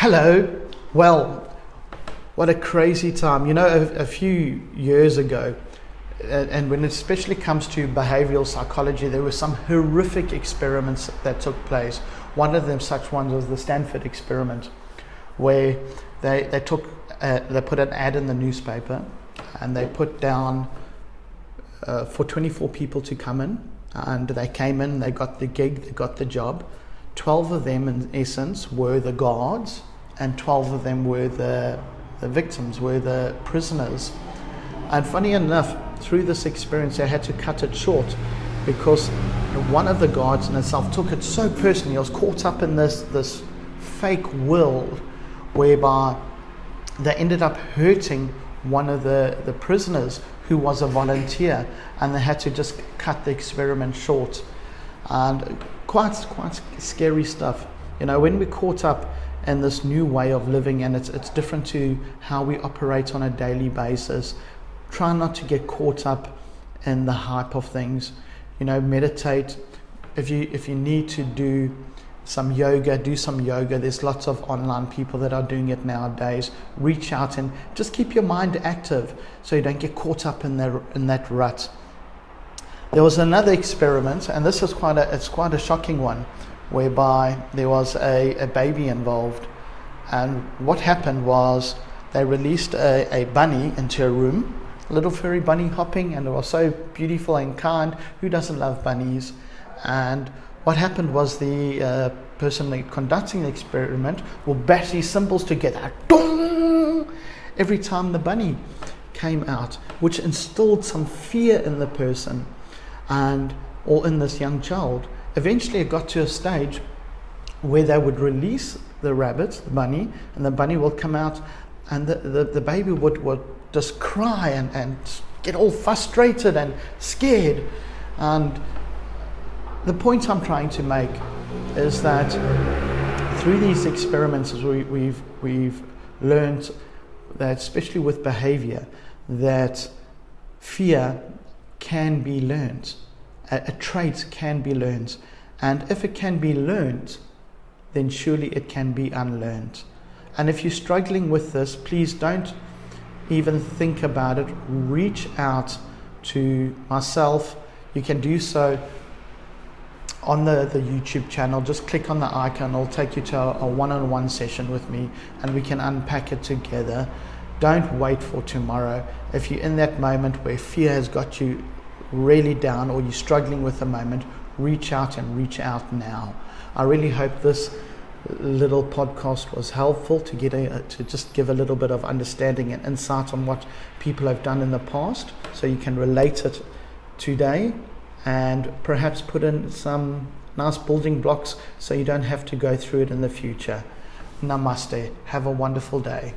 Hello. Well, what a crazy time. You know, a few years ago, and when it especially comes to behavioral psychology, there were some horrific experiments that took place. One of them, such ones, was the Stanford experiment, where they put an ad in the newspaper, and they put down for 24 people to come in, and they came in, they got the gig, they got the job. 12 of them, in essence, were the guards, and 12 of them were the victims, were the prisoners. And funny enough, through this experience, they had to cut it short because one of the guards in itself took it so personally. He was caught up in this fake world whereby they ended up hurting one of the prisoners who was a volunteer, and they had to just cut the experiment short. And quite scary stuff. You know, when we're caught up in this new way of living, and it's different to how we operate on a daily basis, try not to get caught up in the hype of things. You know, meditate. If you need to do some yoga, do some yoga. There's lots of online people that are doing it nowadays. Reach out and just keep your mind active so you don't get caught up in that rut. There was another experiment, and this is quite a shocking one, whereby there was a baby involved. And what happened was they released a bunny into a room, a little furry bunny hopping, and it was so beautiful and kind. Who doesn't love bunnies? And what happened was the person conducting the experiment will bash these cymbals together every time the bunny came out, which instilled some fear in the person or in this young child. Eventually it got to a stage where they would release the rabbit, the bunny, and the bunny will come out, and the baby would just cry and get all frustrated and scared. And the point I'm trying to make is that through these experiments we've learned that, especially with behavior, that fear can be learned. A trait can be learned. And if it can be learned, then surely it can be unlearned. And if you're struggling with this, please don't even think about it. Reach out to myself. You can do so on the YouTube channel. Just click on the icon. It'll take you to a one-on-one session with me, and we can unpack it together. Don't wait for tomorrow. If you're in that moment where fear has got you really down, or you're struggling with the moment, reach out now. I really hope this little podcast was helpful to just give a little bit of understanding and insight on what people have done in the past, so you can relate it today and perhaps put in some nice building blocks so you don't have to go through it in the future. Namaste. Have a wonderful day.